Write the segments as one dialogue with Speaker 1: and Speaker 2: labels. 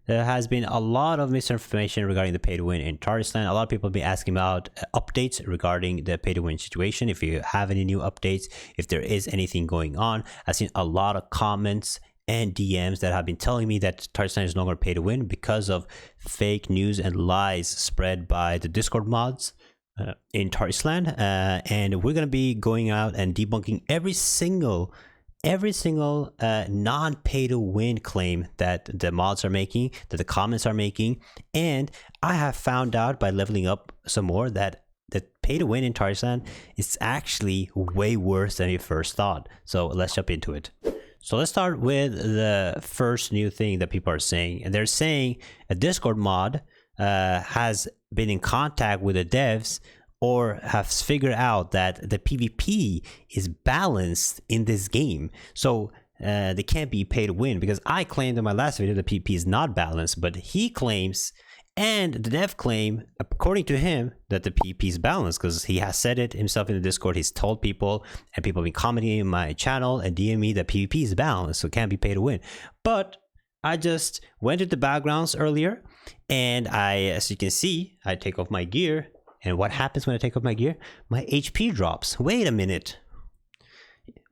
Speaker 1: there has been a lot of misinformation regarding the pay-to-win in Tarisland. A lot of people have been asking about updates regarding the pay-to-win situation. If you have any new updates, if there is anything going on. I've seen a lot of comments and DMs that have been telling me that Tarisland is no longer pay to win because of fake news and lies spread by the Discord mods in Tarisland. And we're going to be going out and debunking every single non pay to win claim that the mods are making, that the comments are making. And I have found out by leveling up some more that the pay to win in Tarisland is actually way worse than you first thought. So let's jump into it. So let's start with the first new thing that people are saying. And they're saying a Discord mod has been in contact with the devs or has figured out that the PvP is balanced in this game. So they can't be pay to win, because I claimed in my last video that PvP is not balanced, but he claims, and the dev claim, according to him, that the PvP is balanced, because he has said it himself in the Discord. He's told people, and people have been commenting in my channel and DM me that PvP is balanced, so it can't be pay to win. But I just went to the backgrounds earlier, and as you can see, I take off my gear, and what happens when I take off my gear? My HP drops. Wait a minute.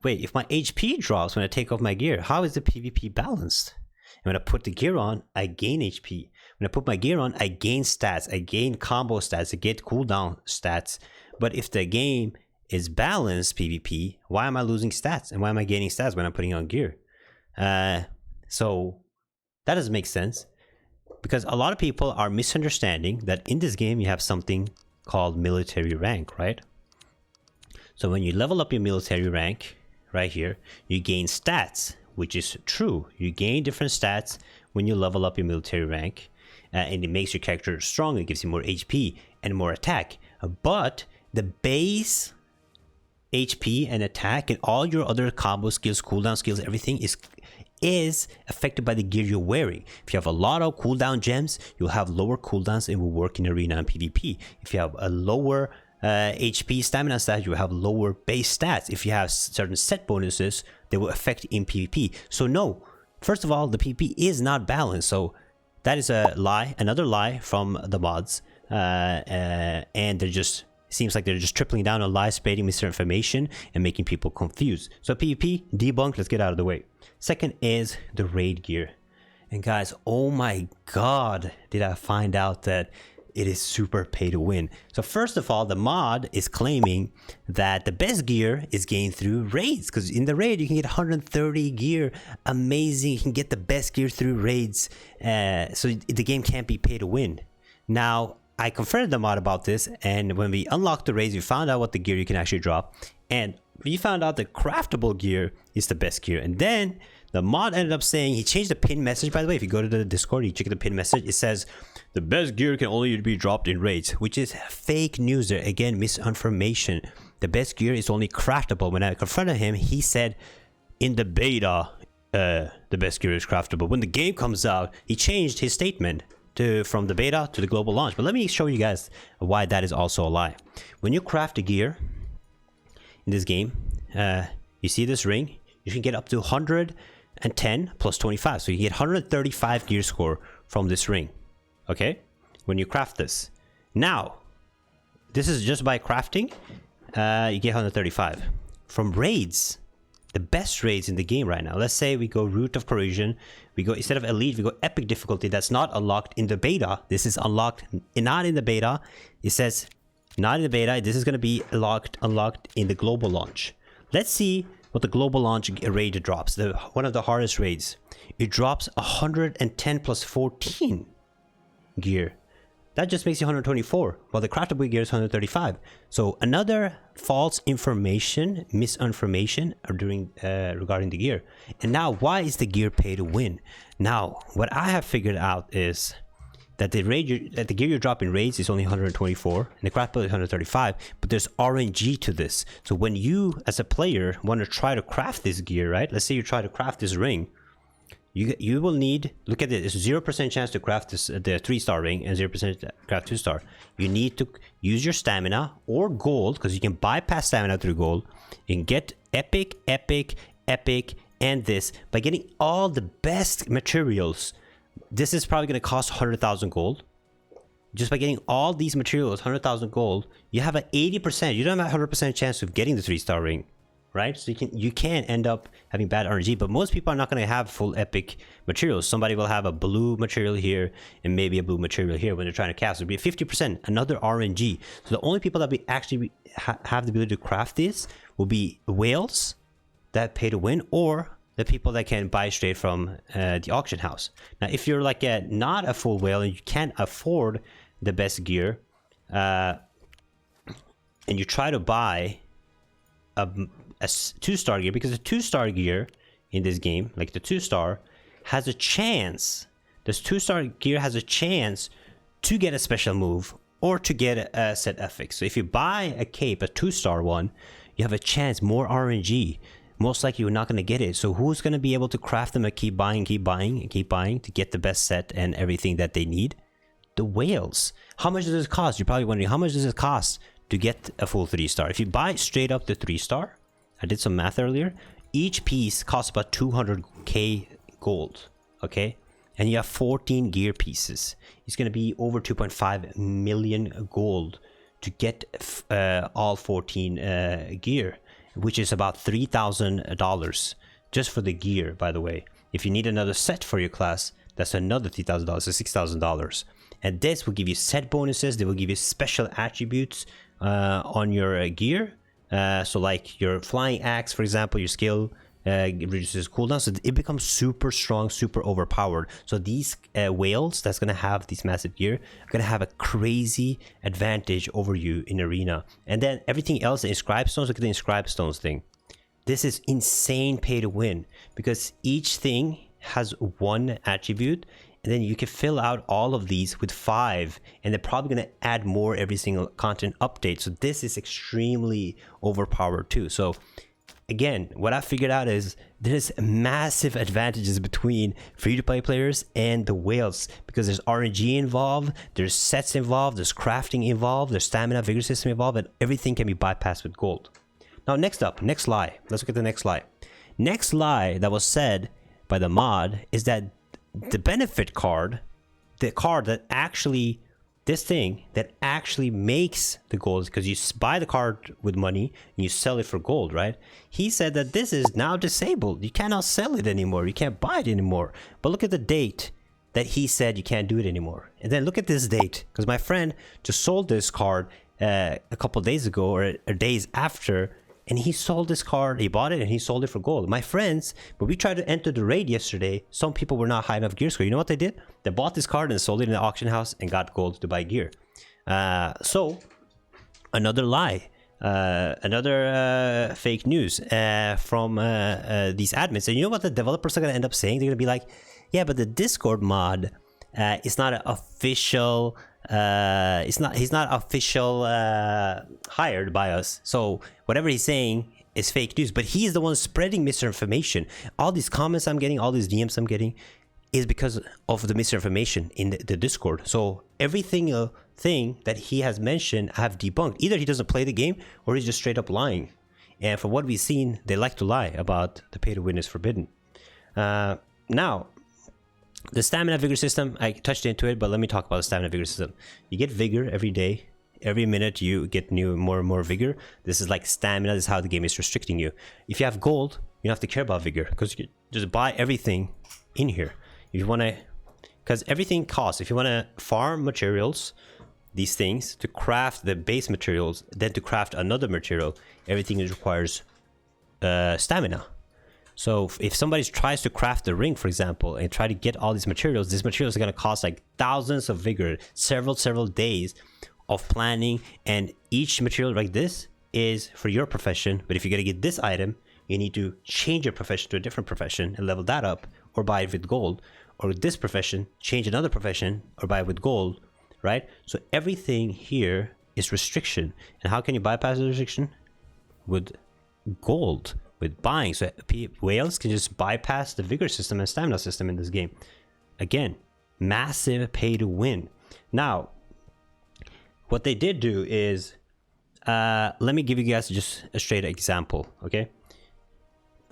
Speaker 1: Wait, if my HP drops when I take off my gear, how is the PvP balanced? And when I put the gear on, I gain HP. When I put my gear on, I gain stats, I gain combo stats, I get cooldown stats. But if the game is balanced PvP, why am I losing stats? And why am I gaining stats when I'm putting on gear? So that doesn't make sense, because a lot of people are misunderstanding that in this game you have something called military rank, right? So when you level up your military rank right here, you gain stats, which is true. You gain different stats when you level up your military rank. And it makes your character stronger, it gives you more HP and more attack. But the base HP and attack and all your other combo skills, cooldown skills, everything is affected by the gear you're wearing. If you have a lot of cooldown gems, you'll have lower cooldowns and will work in arena and PvP. If you have a lower HP stamina stat, you will have lower base stats. If you have certain set bonuses, they will affect in PvP. So no, first of all, the PvP is not balanced. So that is a lie, another lie from the mods, and they're just, seems like they're just tripling down on lies, spreading misinformation, and making people confused. So PvP debunked, let's get out of the way. Second is the raid gear. And guys, oh my god, did I find out that it is super pay to win. So first of all, the mod is claiming that the best gear is gained through raids, because in the raid you can get 130 gear. Amazing, you can get the best gear through raids. So the game can't be pay to win. Now I confronted the mod about this, and when we unlocked the raids, we found out what the gear you can actually drop, and we found out that craftable gear is the best gear. And then the mod ended up saying, he changed the pin message, by the way. If you go to the Discord, you check the pin message, it says the best gear can only be dropped in raids, which is fake news there. Again, misinformation. The best gear is only craftable. When I confronted him, he said in the beta, the best gear is craftable. When the game comes out, he changed his statement from the beta to the global launch. But let me show you guys why that is also a lie. When you craft a gear in this game, you see this ring, you can get up to 110 plus 25. So you get 135 gear score from this ring. Okay, when you craft this. Now, this is just by crafting, you get 135. From raids, the best raids in the game right now, let's say we go Root of Corrosion, we go, instead of Elite, we go Epic difficulty. That's not unlocked in the beta. This is unlocked, not in the beta. It says, not in the beta, this is going to be unlocked in the global launch. Let's see what the global launch raid drops, one of the hardest raids. It drops 110 plus 14 gear. That just makes you 124, while the craftable gear is 135. So another false information, misinformation regarding the gear. And now, why is the gear pay to win? Now, what I have figured out is that the gear you drop in raids is only 124, and the craftable is 135. But there's RNG to this. So when you, as a player, want to try to craft this gear, right? Let's say you try to craft this ring. You will need, look at it, it's 0% chance to craft this, the 3-star ring, and 0% to craft 2-star. You need to use your stamina or gold, because you can bypass stamina through gold. You can get epic, epic, epic, and this by getting all the best materials this is probably going to cost 100,000 gold. Just by getting all these materials, 100,000 gold, you have an 80%. You don't have a 100% chance of getting the 3-star ring, right? So you can end up having bad RNG, but most people are not going to have full epic materials. Somebody will have a blue material here and maybe a blue material here when they're trying to cast. It'll be 50%, another RNG. So the only people that we actually have the ability to craft this will be whales that pay to win, or the people that can buy straight from the auction house. Now, if you're like not a full whale and you can't afford the best gear, and you try to buy a 2-star gear, because the 2-star gear in this game, like the 2-star, has a chance. This 2-star gear has a chance to get a special move or to get a set FX. So if you buy a cape, a 2-star one, you have a chance, more RNG. Most likely you're not going to get it. So who's going to be able to craft them and keep buying to get the best set and everything that they need? The whales. How much does it cost? You're probably wondering, how much does it cost to get a full 3-star? If you buy straight up the 3-star, I did some math earlier, each piece costs about 200k gold, okay? And you have 14 gear pieces. It's going to be over 2.5 million gold to get all 14 gear, which is about $3,000 just for the gear, by the way. If you need another set for your class, that's another $3,000, so $6,000. And this will give you set bonuses. They will give you special attributes on your gear. So like your flying axe, for example, your skill reduces cooldown. So it becomes super strong, super overpowered. So these whales that's going to have these massive gear are going to have a crazy advantage over you in arena. And then everything else, the inscribed stones, look at the inscribed stones thing. This is insane pay to win, because each thing has one attribute, and then you can fill out all of these with 5, and they're probably going to add more every single content update. So this is extremely overpowered too. So again, what I figured out is there's massive advantages between free-to-play players and the whales, because there's RNG involved, there's sets involved, there's crafting involved, there's stamina, vigor system involved, and everything can be bypassed with gold. Now next lie. Let's look at the next lie. Next lie that was said by the mod is that the benefit card, the card that actually, this thing that actually makes the gold, because you buy the card with money and you sell it for gold, right? He said that this is now disabled. You cannot sell it anymore. You can't buy it anymore. But look at the date that he said you can't do it anymore. And then look at this date, because my friend just sold this card a couple days ago, or days after, and he sold this card. He bought it and he sold it for gold. My friends, when we tried to enter the raid yesterday, some people were not high enough gear score. You know what they did? They bought this card and sold it in the auction house and got gold to buy gear. So another lie, another fake news from these admins. And you know what the developers are going to end up saying? They're going to be like, yeah, but the Discord mod is not an official he's not official hired by us, so whatever he's saying is fake news. But he's the one spreading misinformation. All these comments I'm getting, all these DMs I'm getting, is because of the misinformation in the Discord. So everything thing that he has mentioned, I have debunked. Either he doesn't play the game or he's just straight up lying. And from what we've seen, they like to lie about the pay to win is forbidden. Now, the stamina vigor system, I touched into it, but let me talk about the stamina vigor system. You get vigor every day. Every minute you get more and more vigor. This is like stamina. This is how the game is restricting you. If you have gold, you don't have to care about vigor, because you just buy everything in here. If you want to, because everything costs. If you want to farm materials, these things, to craft the base materials, then to craft another material, everything requires stamina. So if somebody tries to craft the ring, for example, and try to get all these materials are going to cost like thousands of vigor, several days of planning. And each material like this is for your profession. But if you're going to get this item, you need to change your profession to a different profession and level that up, or buy it with gold. Or this profession, change another profession, or buy it with gold, right? So everything here is restriction. And how can you bypass the restriction? With gold. With buying. So whales can just bypass the vigor system and stamina system in this game. Again, massive pay to win. Now, what they did do is, let me give you guys just a straight example, okay?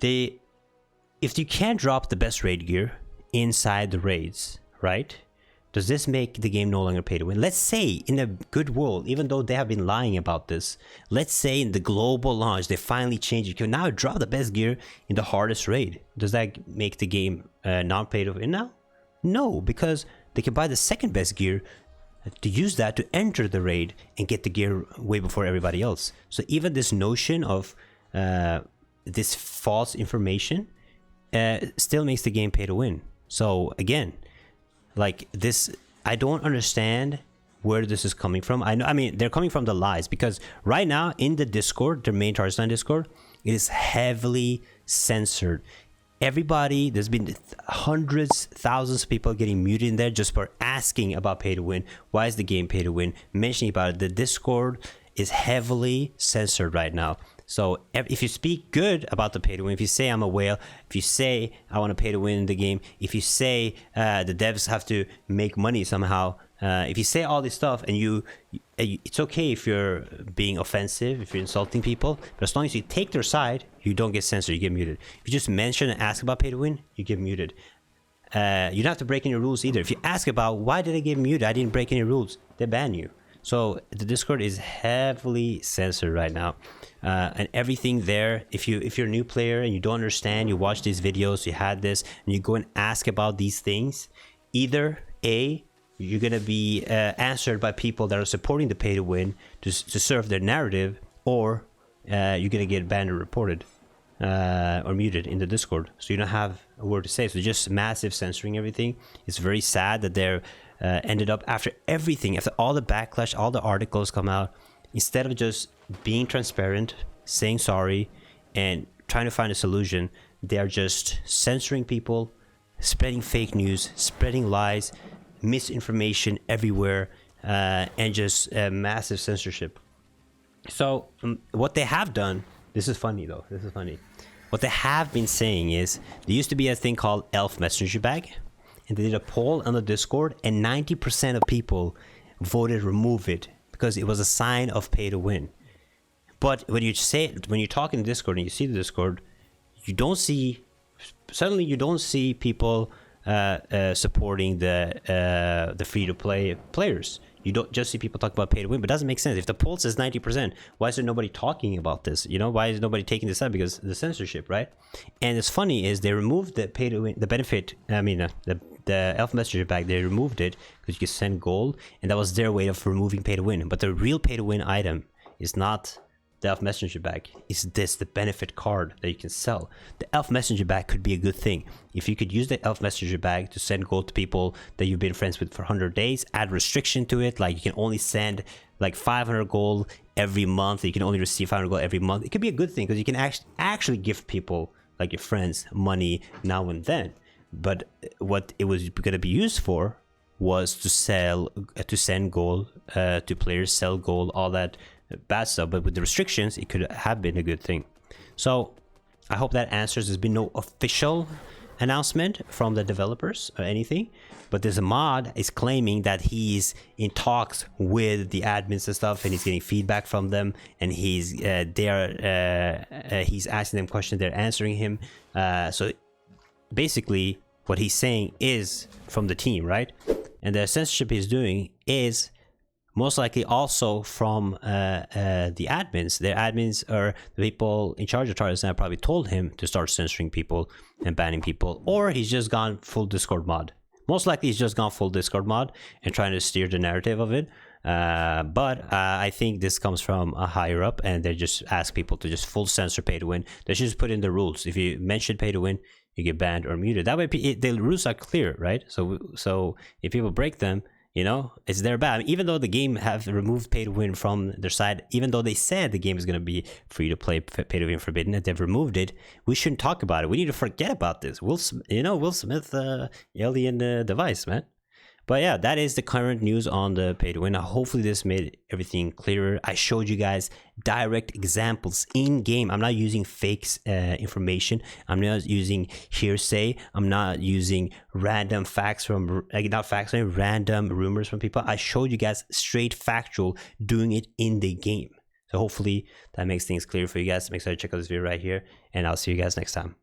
Speaker 1: If you can't drop the best raid gear inside the raids, right? Does this make the game no longer pay to win? Let's say in a good world, even though they have been lying about this, let's say in the global launch, they finally change it. You can now drop the best gear in the hardest raid. Does that make the game non-pay to win now? No, because they can buy the second best gear to use that to enter the raid and get the gear way before everybody else. So even this notion of this false information still makes the game pay to win. So again, like this, I don't understand where this is coming from. I mean, they're coming from the lies, because right now in the Discord, their main Tarisland Discord, it is heavily censored. Everybody, there's been hundreds, thousands of people getting muted in there just for asking about pay to win. Why is the game pay to win? Mentioning about it. The Discord is heavily censored right now. So if you speak good about the pay to win, if you say I'm a whale, if you say I want to pay to win in the game, if you say the devs have to make money somehow, if you say all this stuff and it's okay if you're being offensive, if you're insulting people, but as long as you take their side, you don't get censored, you get muted. If you just mention and ask about pay to win, you get muted. You don't have to break any rules either. If you ask about why did I get muted, I didn't break any rules, they ban you. So the Discord is heavily censored right now, and everything there. If you're a new player and you don't understand, you watch these videos, you had this, and you go and ask about these things, either A, you're gonna be answered by people that are supporting the pay to win to serve their narrative, or you're gonna get banned or reported or muted in the Discord. So you don't have a word to say. So just massive censoring everything. It's very sad that they're ended up after everything, after all the backlash, all the articles come out, instead of just being transparent, saying sorry, and trying to find a solution, they are just censoring people, spreading fake news, spreading lies, misinformation everywhere, and just massive censorship. So what they have done, this is funny though, this is funny. What they have been saying is, there used to be a thing called Elf Messenger Bag, and they did a poll on the Discord, and 90% of people voted remove it because it was a sign of pay to win. But when you talk in the Discord and you see the Discord, you don't see people supporting the free to play players. You don't just see people talk about pay to win, but it doesn't make sense. If the poll says 90%, why is there nobody talking about this? You know, why is nobody taking this up? Because the censorship, right? And it's funny is they removed the pay to win, the benefit. I mean, the Elf Messenger Bag. They removed it because you could send gold, and that was their way of removing pay to win. But the real pay to win item is not the Elf Messenger Bag. It's the benefit card that you can sell. The Elf Messenger Bag could be a good thing. If you could use the Elf Messenger Bag to send gold to people that you've been friends with for 100 days, add restriction to it, like you can only send like 500 gold every month, you can only receive 500 gold every month. It could be a good thing because you can actually give people, like your friends, money now and then. But what it was going to be used for was to send gold to players, sell gold, all that bad stuff. But with the restrictions, it could have been a good thing. So I hope that answers. There's been no official announcement from the developers or anything, but this mod is claiming that he's in talks with the admins and stuff, and he's getting feedback from them, and he's asking them questions, they're answering him. So basically what he's saying is from the team, right? And the censorship he's doing is most likely also from the admins. Their admins are the people in charge of Tarisland probably told him to start censoring people and banning people, or he's just gone full Discord mod. Most likely he's just gone full Discord mod and trying to steer the narrative of it. But I think this comes from a higher up, and they just ask people to just full censor pay to win. They should just put in the rules. If you mention pay to win, you get banned or muted. That way the rules are clear, right? So if people break them, you know, it's their bad. Even though the game have removed pay to win from their side, even though they said the game is going to be free to play, pay to win forbidden, and they've removed it, we shouldn't talk about it. We need to forget about this. Will Smith, alien device, man. But yeah, that is the current news on the pay to win. Now, hopefully this made everything clearer. I showed you guys direct examples in game. I'm not using fake information. I'm not using hearsay. I'm not using random facts from, random rumors from people. I showed you guys straight factual doing it in the game. So hopefully that makes things clear for you guys. Make sure to check out this video right here, and I'll see you guys next time.